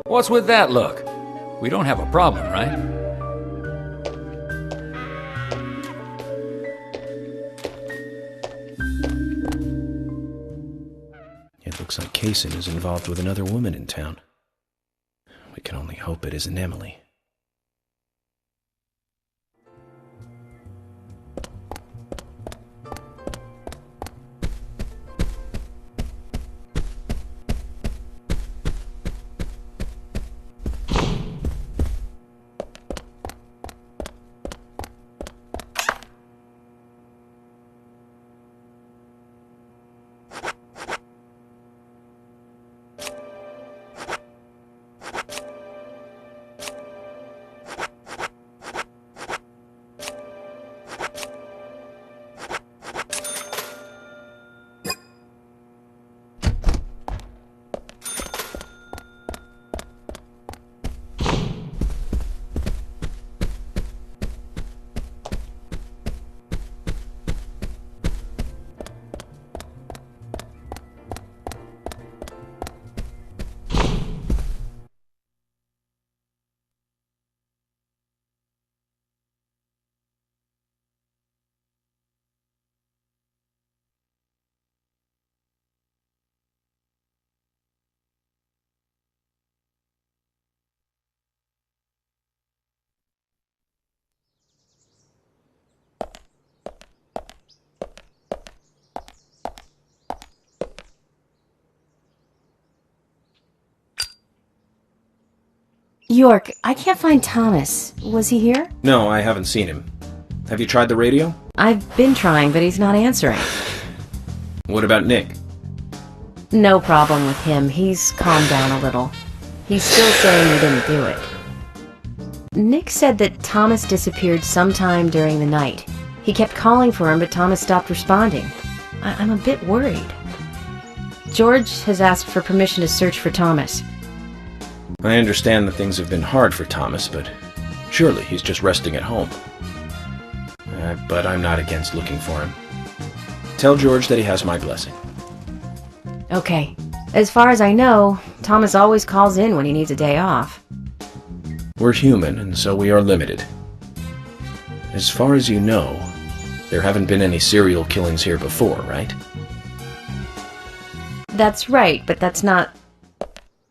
What's with that look? We don't have a problem, right? It looks like Kaysen is involved with another woman in town. We can only hope it isn't Emily. York, I can't find Thomas. Was he here? No, I haven't seen him. Have you tried the radio? I've been trying, but he's not answering. What about Nick? No problem with him. He's calmed down a little. He's still saying he didn't do it. Nick said that Thomas disappeared sometime during the night. He kept calling for him, but Thomas stopped responding. I'm a bit worried. George has asked for permission to search for Thomas. I understand that things have been hard for Thomas, but surely he's just resting at home. But I'm not against looking for him. Tell George that he has my blessing. Okay. As far as I know, Thomas always calls in when he needs a day off. We're human, and so we are limited. As far as you know, there haven't been any serial killings here before, right? That's right, but that's not...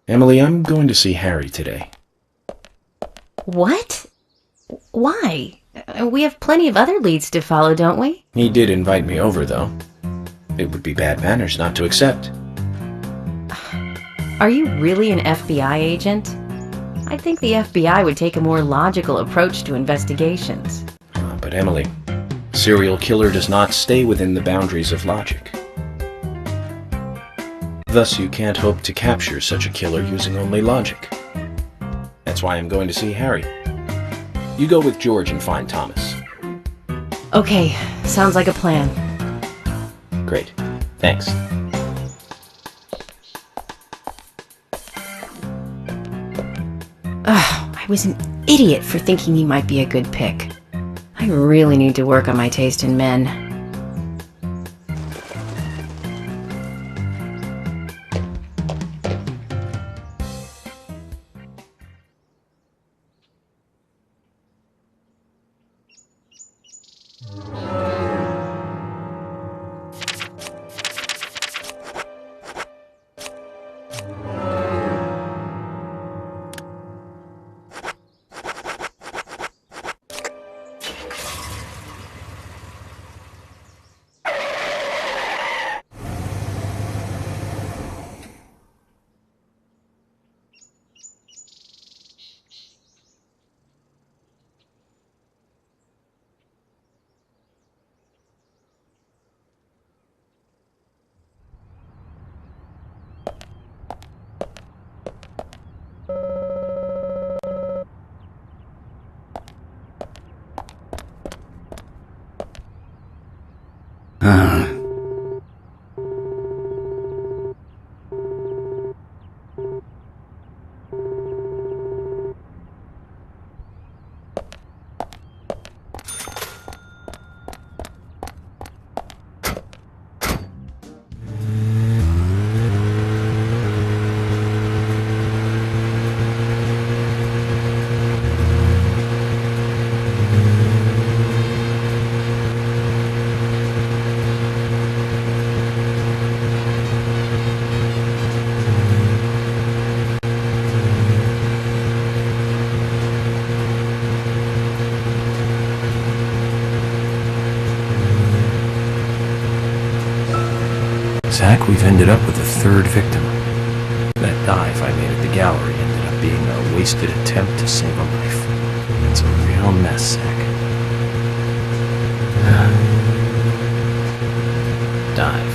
Emily, I'm going to see Harry today. What? Why? We have plenty of other leads to follow, don't we? He did invite me over, though. It would be bad manners not to accept. Are you really an FBI agent? I think the FBI would take a more logical approach to investigations. But Emily, a serial killer does not stay within the boundaries of logic. Thus, you can't hope to capture such a killer using only logic. That's why I'm going to see Harry. You go with George and find Thomas. Okay, sounds like a plan. Great. Thanks. I was an idiot for thinking he might be a good pick. I really need to work on my taste in men. Zach, we've ended up with a third victim. That dive I made at the gallery ended up being a wasted attempt to save a life. It's a real mess, Zach. Dive.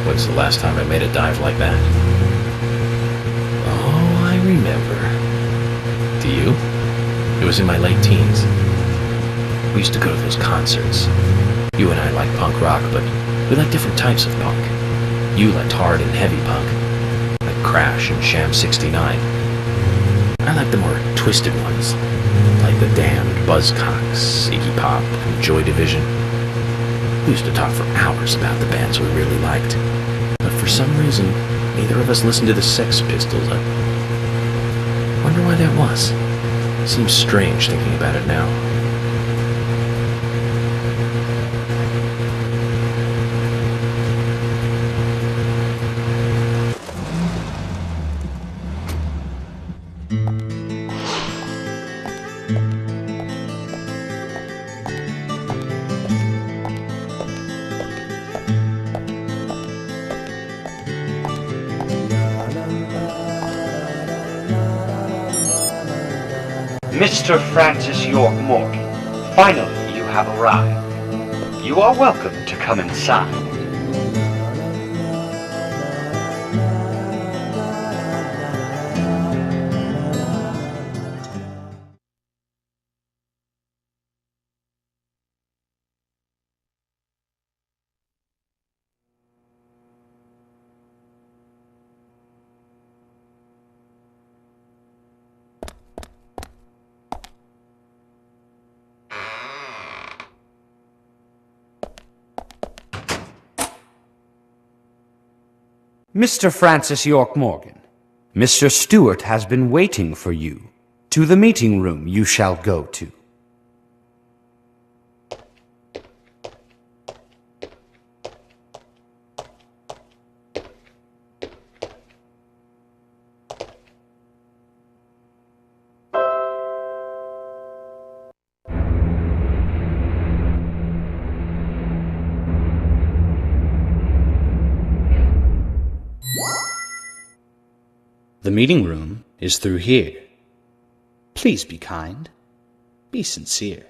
When's the last time I made a dive like that? Oh, I remember. Do you? It was in my late teens. We used to go to those concerts. You and I like punk rock, but we like different types of punk. You liked hard and heavy punk, like Crash and Sham 69. I like the more twisted ones, like The Damned, Buzzcocks, Iggy Pop, and Joy Division. We used to talk for hours about the bands we really liked, but for some reason, neither of us listened to the Sex Pistols. I wonder why that was. Seems strange thinking about it now. Mr. Francis York Morgan, finally you have arrived. You are welcome to come inside. Mr. Francis York Morgan, Mr. Stewart has been waiting for you. To the meeting room you shall go to. The meeting room is through here. Please be kind. Be sincere.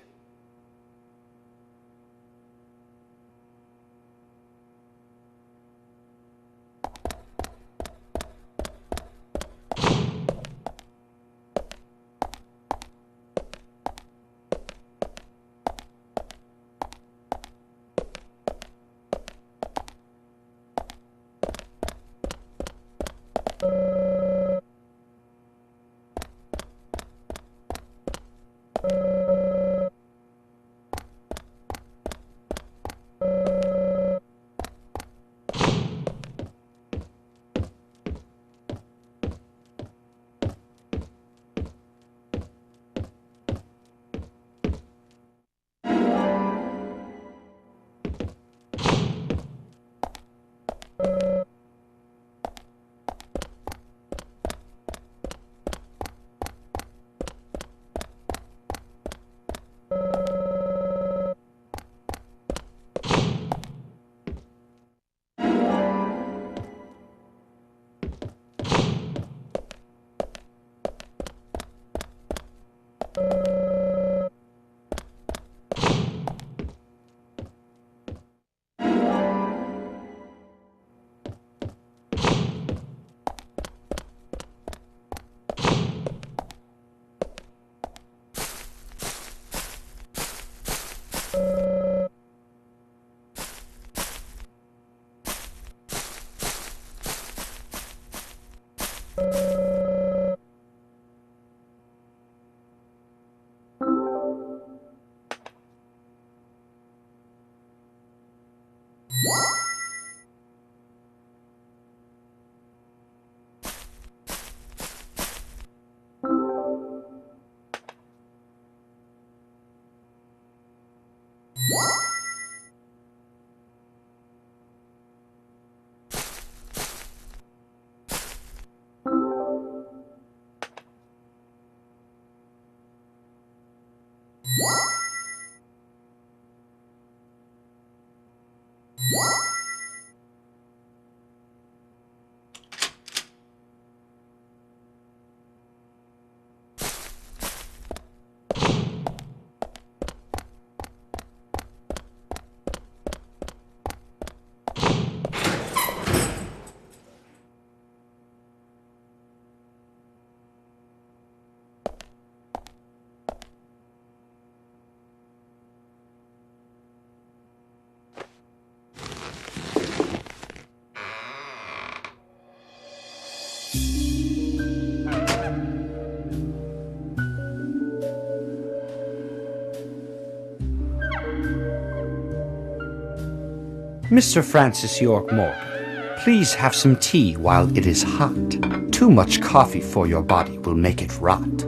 Mr. Francis York Morgan, please have some tea while it is hot. Too much coffee for your body will make it rot.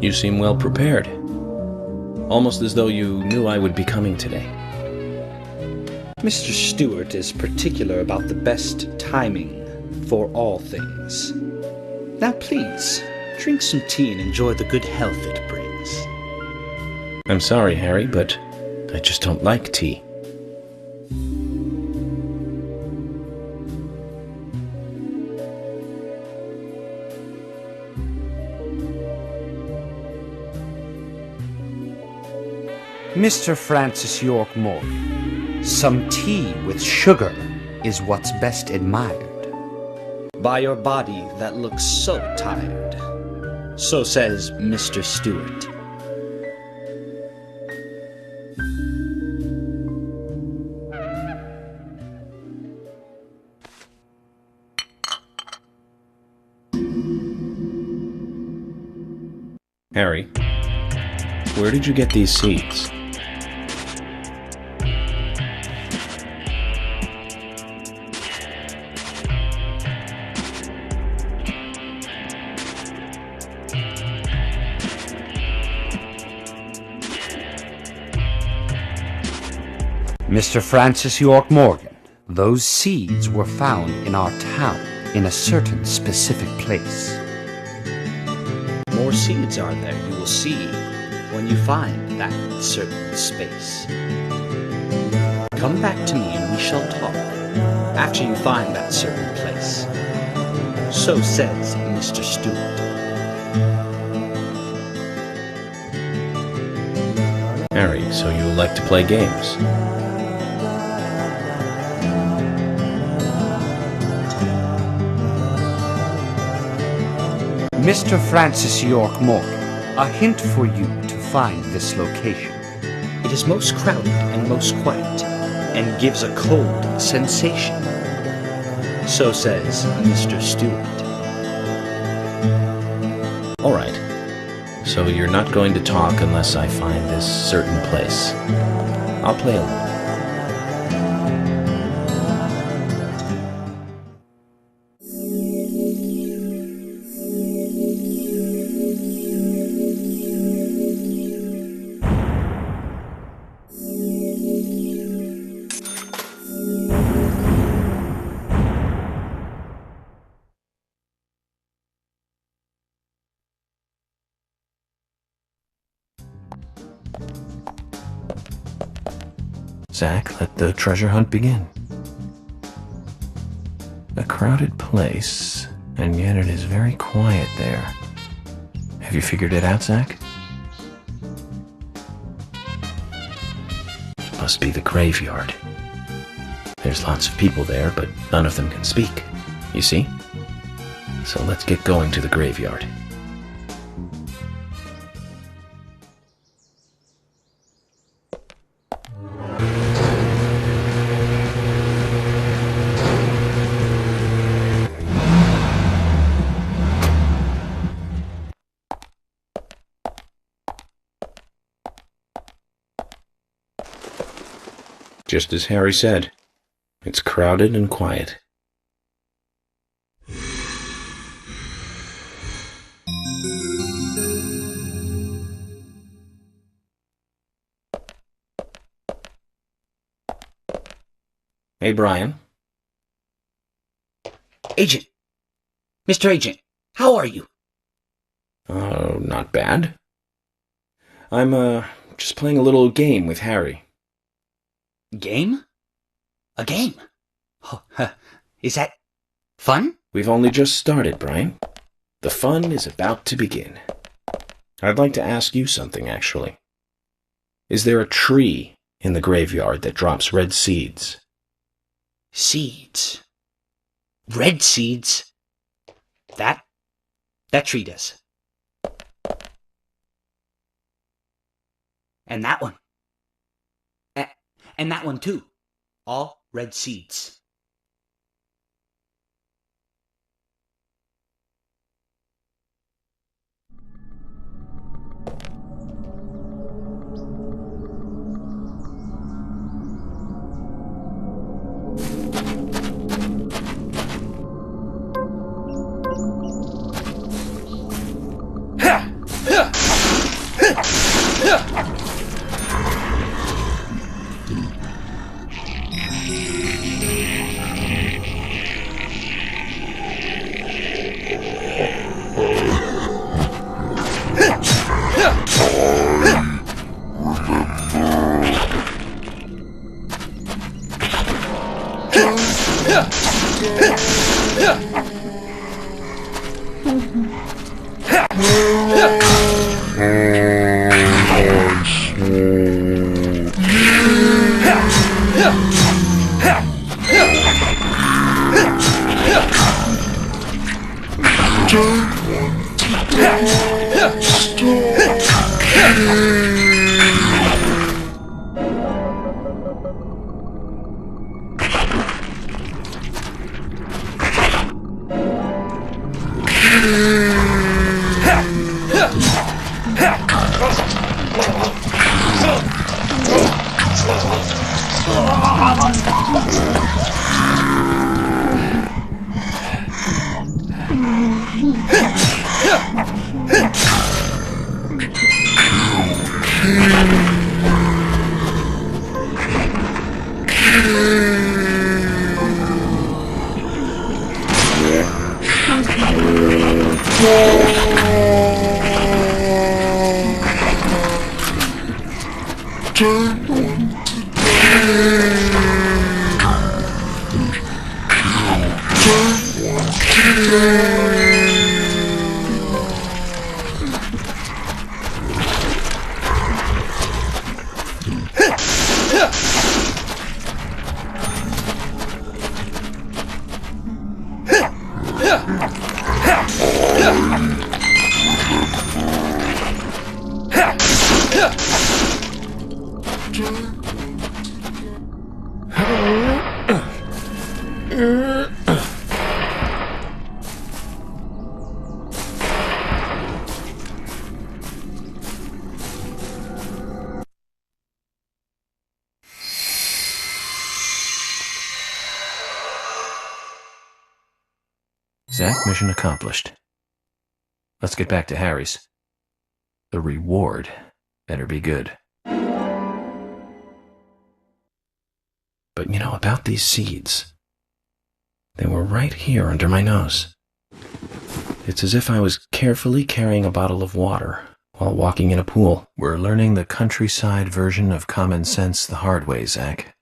You seem well prepared. Almost as though you knew I would be coming today. Mr. Stewart is particular about the best timing for all things. Now please, drink some tea and enjoy the good health it brings. I'm sorry, Harry, but I just don't like tea. Mr. Francis York Morgan, some tea with sugar is what's best admired by your body that looks so tired. So says Mr. Stewart. Harry, where did you get these seeds? Mr. Francis York Morgan, those seeds were found in our town in a certain specific place. More seeds are there, you will see, when you find that certain space. Come back to me and we shall talk after you find that certain place. So says Mr. Stewart. Harry, so you like to play games? Mr. Francis York Morgan, a hint for you to find this location. It is most crowded and most quiet, and gives a cold sensation. So says Mr. Stewart. All right. So you're not going to talk unless I find this certain place. I'll play along. Zach, let the treasure hunt begin. A crowded place, and yet it is very quiet there. Have you figured it out, Zach? It must be the graveyard. There's lots of people there, but none of them can speak. You see? So let's get going to the graveyard. Just as Harry said, it's crowded and quiet. Hey, Brian. Agent! Mr. Agent, how are you? Oh, not bad. I'm, just playing a little game with Harry. Game? A game? Oh, is that fun? We've only just started, Brian. The fun is about to begin. I'd like to ask you something, actually. Is there a tree in the graveyard that drops red seeds? Seeds? Red seeds? That tree does. And that one. And that one too. All red seeds. Zach, mission accomplished. Let's get back to Harry's. The reward better be good. But you know, about these seeds, they were right here under my nose. It's as if I was carefully carrying a bottle of water while walking in a pool. We're learning the countryside version of common sense the hard way, Zach.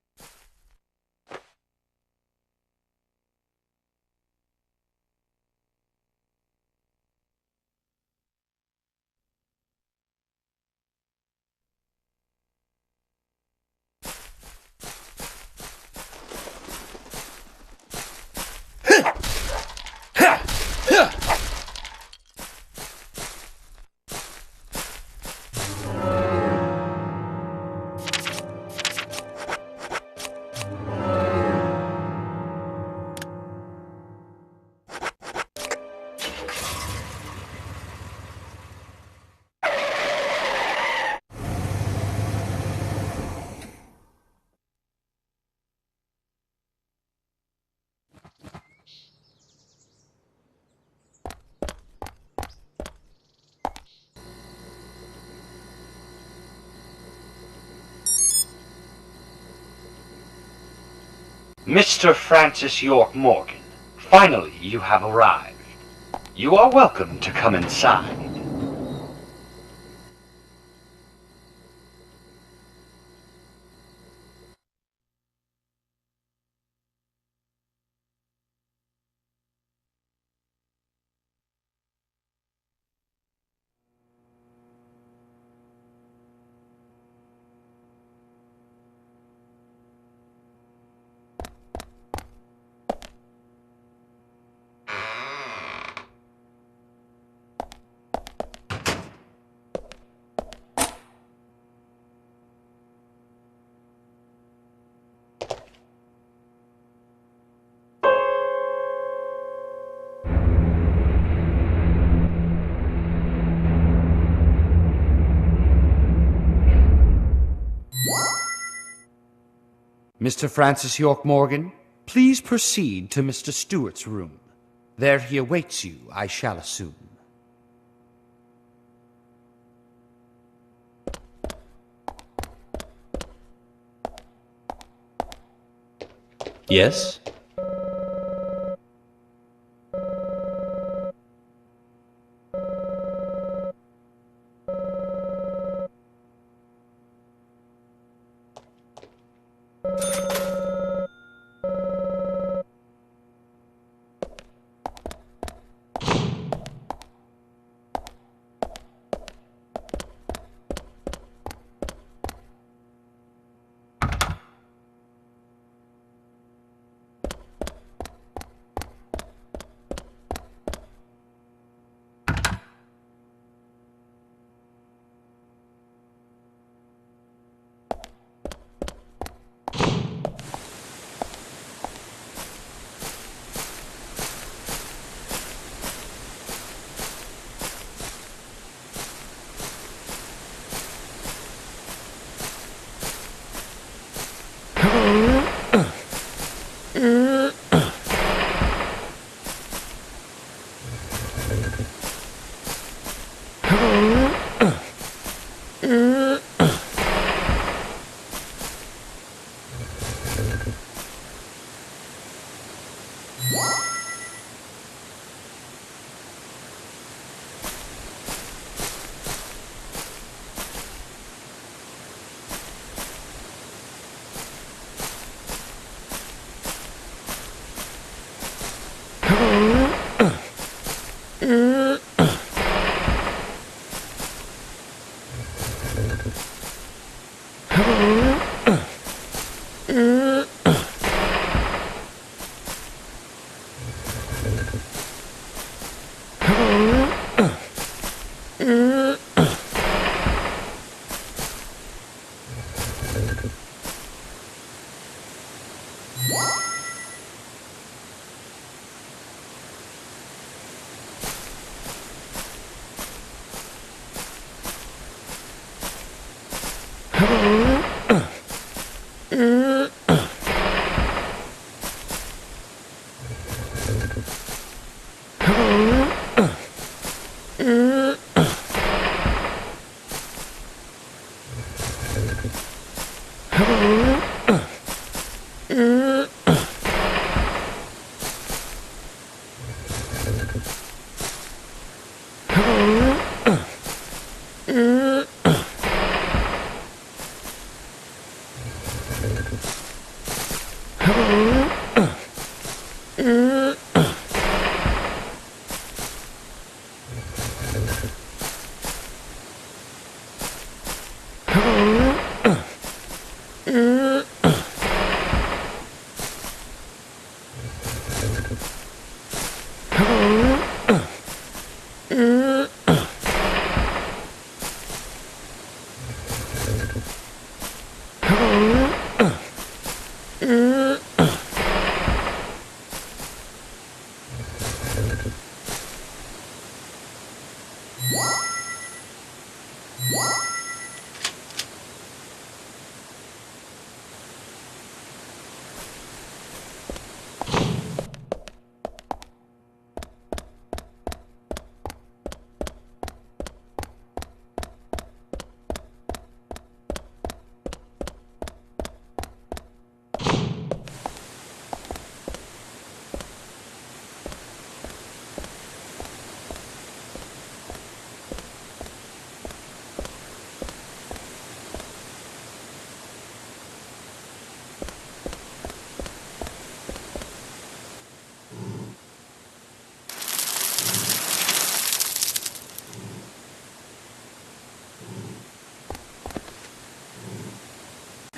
Mr. Francis York Morgan, finally you have arrived. You are welcome to come inside. Mr. Francis York Morgan, please proceed to Mr. Stewart's room. There he awaits you, I shall assume. Yes?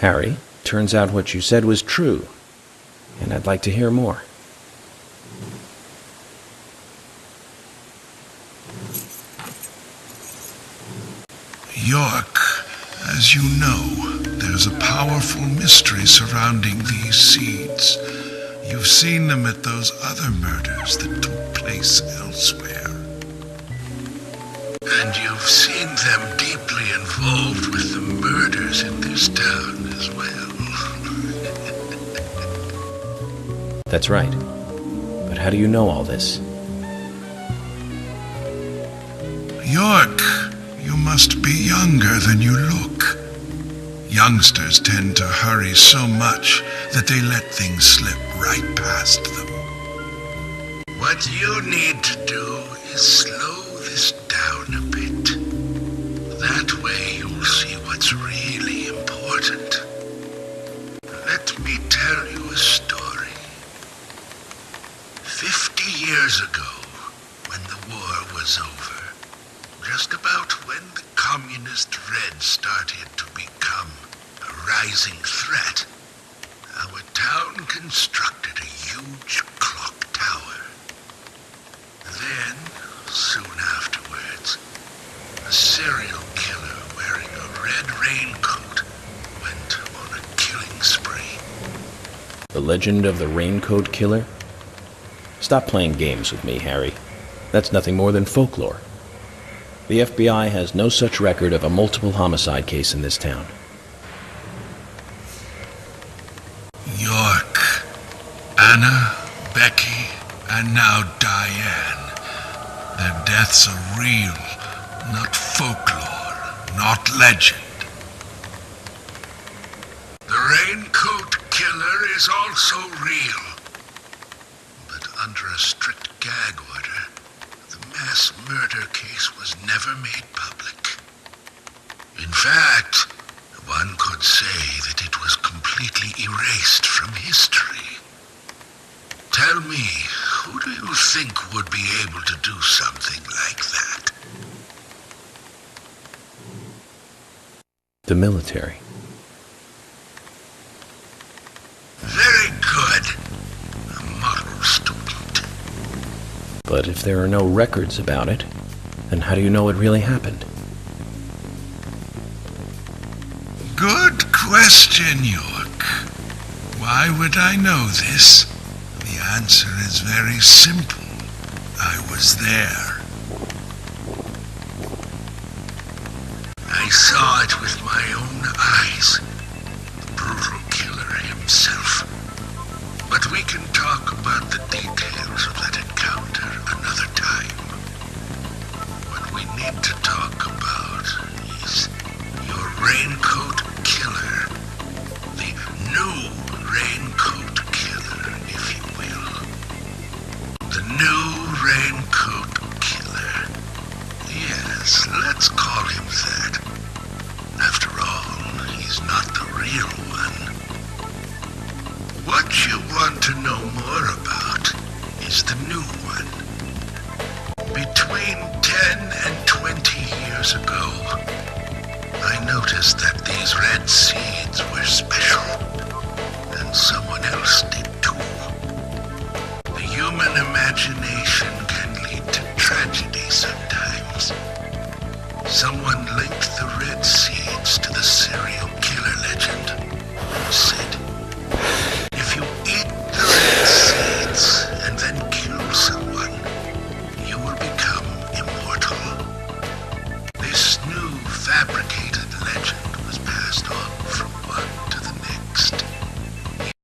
Harry, turns out what you said was true, and I'd like to hear more. York, as you know, there's a powerful mystery surrounding these seeds. You've seen them at those other murders that took place elsewhere. And you've seen them deeply involved with the murders in this town as well. That's right. But how do you know all this? York, you must be younger than you look. Youngsters tend to hurry so much that they let things slip right past them. What you need to do is slow this down a bit. That way you'll see what's really important. Let me tell you a story. 50 years ago, when the war was over, just about when the communist Red started to become a rising threat, our town constructed a huge clock tower. Then, soon afterwards, a serial killer wearing a red raincoat went on a killing spree. The legend of the Raincoat Killer? Stop playing games with me, Harry. That's nothing more than folklore. The FBI has no such record of a multiple homicide case in this town. York, Anna, Becky, and now Diane. Their deaths are real, not folklore, not legend. The Raincoat Killer is also real. But under a strict gag order, the mass murder case was never made public. In fact, one could say that it was completely erased from history. Tell me, who do you think would be able to do something like that? The military. Very good. A model student. But if there are no records about it, then how do you know it really happened? Good question, York. Why would I know this? The answer is very simple. I was there. I saw it with my own eyes. The brutal killer himself. But we can talk about the details of that encounter another time. What we need to talk about is your raincoat killer. The new raincoat killer, if you will. The new raincoat killer. Yes, let's call him that. After all, he's not the real one. What you want to know more about is the new one. Between 10 and 20 years ago, I noticed that these red seeds were special, and someone else did too. The human imagination can lead to tragedy sometimes. Someone linked the red seeds to the serial killer legend and said, if you eat the red seeds and then kill someone, you will become immortal. This new fabricated legend was passed on from one to the next.